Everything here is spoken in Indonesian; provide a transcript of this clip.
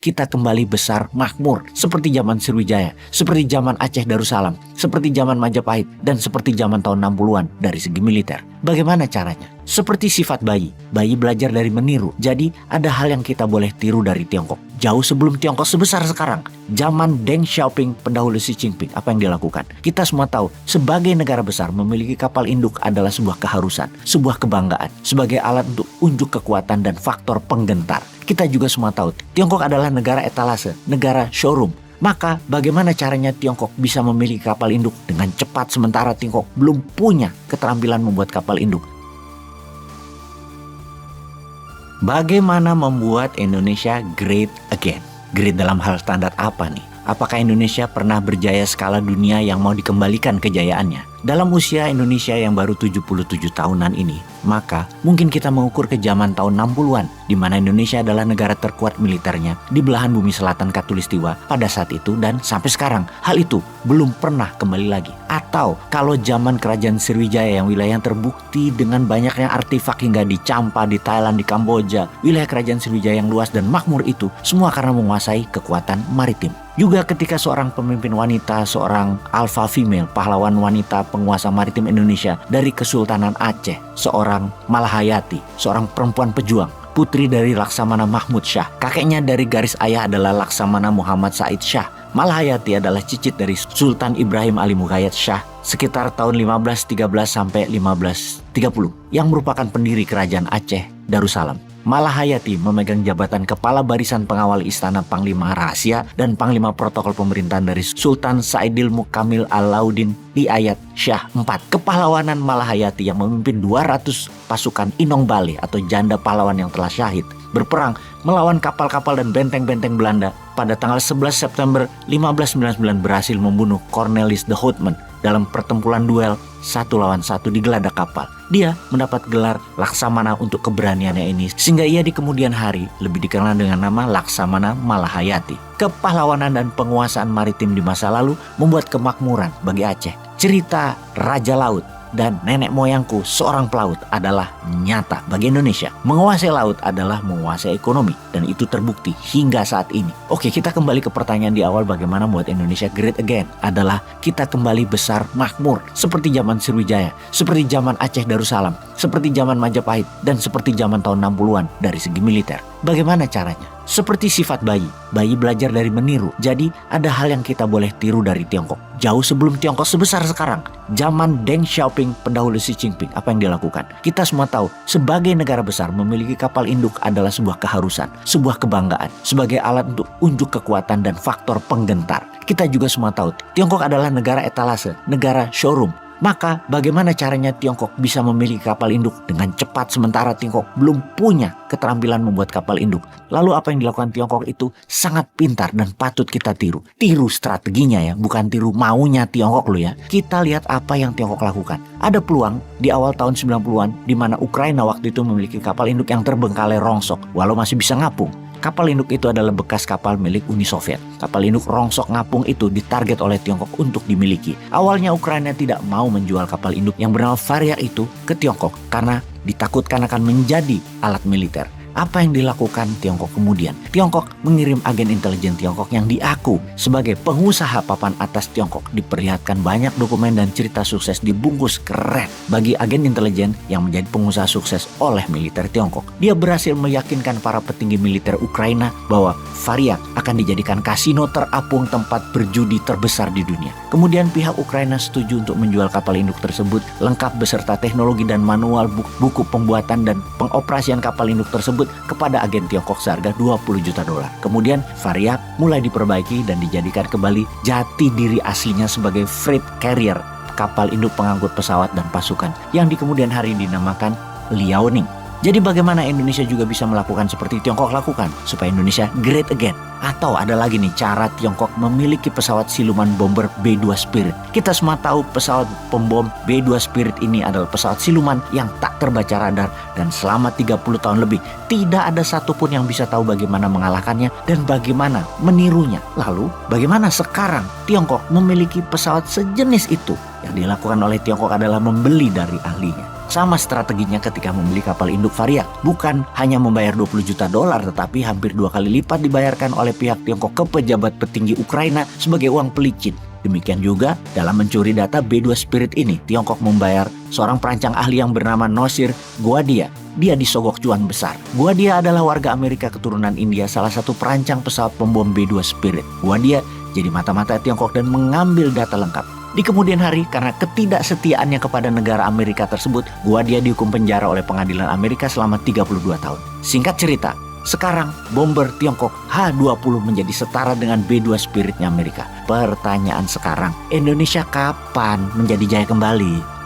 kita kembali besar makmur seperti zaman Sriwijaya, seperti zaman Aceh Darussalam, seperti zaman Majapahit, dan seperti zaman tahun 60-an dari segi militer. Bagaimana caranya? Seperti sifat bayi belajar dari meniru. Jadi ada hal yang kita boleh tiru dari Tiongkok. Jauh sebelum Tiongkok sebesar sekarang, zaman Deng Xiaoping, pendahulu Xi Jinping, apa yang dilakukan? Kita semua tahu, sebagai negara besar memiliki kapal induk adalah sebuah keharusan, sebuah kebanggaan, sebagai alat untuk unjuk kekuatan dan faktor penggentar. Kita juga semua tahu, Tiongkok adalah negara etalase, negara showroom. Maka bagaimana caranya Tiongkok bisa memiliki kapal induk dengan cepat sementara Tiongkok belum punya keterampilan membuat kapal induk? Bagaimana membuat Indonesia great again? Great dalam hal standar apa nih? Apakah Indonesia pernah berjaya skala dunia yang mau dikembalikan kejayaannya? Dalam usia Indonesia yang baru 77 tahunan ini, maka mungkin kita mengukur ke zaman tahun 60-an, di mana Indonesia adalah negara terkuat militernya di belahan bumi selatan Katulistiwa pada saat itu dan sampai sekarang. Hal itu belum pernah kembali lagi. Atau kalau zaman kerajaan Sriwijaya yang wilayah yang terbukti dengan banyaknya artefak hingga di Champa, di Thailand, di Kamboja, wilayah kerajaan Sriwijaya yang luas dan makmur itu semua karena menguasai kekuatan maritim. Juga ketika seorang pemimpin wanita, seorang alpha female, pahlawan wanita penguasa maritim Indonesia dari Kesultanan Aceh, seorang Malahayati, seorang perempuan pejuang, putri dari Laksamana Mahmud Shah. Kakeknya dari garis ayah adalah Laksamana Muhammad Said Shah. Malahayati adalah cicit dari Sultan Ibrahim Ali Mughayat Shah sekitar tahun 1513 sampai 1530 yang merupakan pendiri kerajaan Aceh Darussalam. Malahayati memegang jabatan Kepala Barisan Pengawal Istana Panglima Rahasia dan Panglima Protokol Pemerintahan dari Sultan Saidil Mukamil Alauddin di Ayat Shah IV. Kepahlawanan Malahayati yang memimpin 200 pasukan Inong Bale atau janda pahlawan yang telah syahid berperang melawan kapal-kapal dan benteng-benteng Belanda pada tanggal 11 September 1599 berhasil membunuh Cornelis de Houtman dalam pertempuran duel 1 lawan 1 di geladak kapal. Dia mendapat gelar Laksamana untuk keberaniannya ini, sehingga ia di kemudian hari lebih dikenal dengan nama Laksamana Malahayati. Kepahlawanan dan penguasaan maritim di masa lalu membuat kemakmuran bagi Aceh. Cerita Raja Laut dan nenek moyangku seorang pelaut adalah nyata bagi Indonesia. Menguasai laut adalah menguasai ekonomi dan itu terbukti hingga saat ini. Oke, kita kembali ke pertanyaan di awal, bagaimana membuat Indonesia great again? Adalah kita kembali besar makmur seperti zaman Sriwijaya, seperti zaman Aceh Darussalam, seperti zaman Majapahit, dan seperti zaman tahun 60-an dari segi militer. Bagaimana caranya? Seperti sifat bayi belajar dari meniru. Jadi ada hal yang kita boleh tiru dari Tiongkok. Jauh sebelum Tiongkok sebesar sekarang, zaman Deng Xiaoping, pendahulu Xi Jinping, apa yang dilakukan? Kita semua tahu, sebagai negara besar memiliki kapal induk adalah sebuah keharusan, sebuah kebanggaan, sebagai alat untuk unjuk kekuatan dan faktor penggentar. Kita juga semua tahu, Tiongkok adalah negara etalase, negara showroom. Maka bagaimana caranya Tiongkok bisa memiliki kapal induk dengan cepat sementara Tiongkok belum punya keterampilan membuat kapal induk? Lalu apa yang dilakukan Tiongkok itu sangat pintar dan patut kita tiru. Tiru strateginya ya, bukan tiru maunya Tiongkok loh ya. Kita lihat apa yang Tiongkok lakukan. Ada peluang di awal tahun 90-an di mana Ukraina waktu itu memiliki kapal induk yang terbengkalai rongsok walau masih bisa ngapung. Kapal induk itu adalah bekas kapal milik Uni Soviet. Kapal induk rongsok ngapung itu ditarget oleh Tiongkok untuk dimiliki. Awalnya Ukraina tidak mau menjual kapal induk yang bernama Varia itu ke Tiongkok karena ditakutkan akan menjadi alat militer. Apa yang dilakukan Tiongkok kemudian? Tiongkok mengirim agen intelijen Tiongkok yang diaku sebagai pengusaha papan atas Tiongkok. Diperlihatkan banyak dokumen dan cerita sukses dibungkus keren bagi agen intelijen yang menjadi pengusaha sukses oleh militer Tiongkok. Dia berhasil meyakinkan para petinggi militer Ukraina bahwa Varia akan dijadikan kasino terapung tempat berjudi terbesar di dunia. Kemudian pihak Ukraina setuju untuk menjual kapal induk tersebut lengkap beserta teknologi dan manual buku pembuatan dan pengoperasian kapal induk tersebut kepada agen Tiongkok seharga $20 juta. Kemudian Varia mulai diperbaiki dan dijadikan kembali jati diri aslinya sebagai freight carrier, kapal induk pengangkut pesawat dan pasukan yang di kemudian hari dinamakan Liaoning. Jadi bagaimana Indonesia juga bisa melakukan seperti Tiongkok lakukan supaya Indonesia great again? Atau ada lagi nih cara Tiongkok memiliki pesawat siluman bomber B-2 Spirit. Kita semua tahu pesawat pembom B-2 Spirit ini adalah pesawat siluman yang tak terbaca radar dan selama 30 tahun lebih tidak ada satupun yang bisa tahu bagaimana mengalahkannya dan bagaimana menirunya. Lalu bagaimana sekarang Tiongkok memiliki pesawat sejenis itu? Yang dilakukan oleh Tiongkok adalah membeli dari ahlinya. Sama strateginya ketika membeli kapal induk Variak. Bukan hanya membayar 20 juta dolar, tetapi hampir 2 kali lipat dibayarkan oleh pihak Tiongkok ke pejabat petinggi Ukraina sebagai uang pelicin. Demikian juga dalam mencuri data B2 Spirit ini, Tiongkok membayar seorang perancang ahli yang bernama Nosir Guadia. Dia disogok cuan besar. Guadia adalah warga Amerika keturunan India, salah satu perancang pesawat pembom B2 Spirit. Guadia jadi mata-mata Tiongkok dan mengambil data lengkap. Di kemudian hari, karena ketidaksetiaannya kepada negara Amerika tersebut, Guadia dihukum penjara oleh pengadilan Amerika selama 32 tahun. Singkat cerita, sekarang bomber Tiongkok H-20 menjadi setara dengan B2 Spiritnya Amerika. Pertanyaan sekarang, Indonesia kapan menjadi jaya kembali?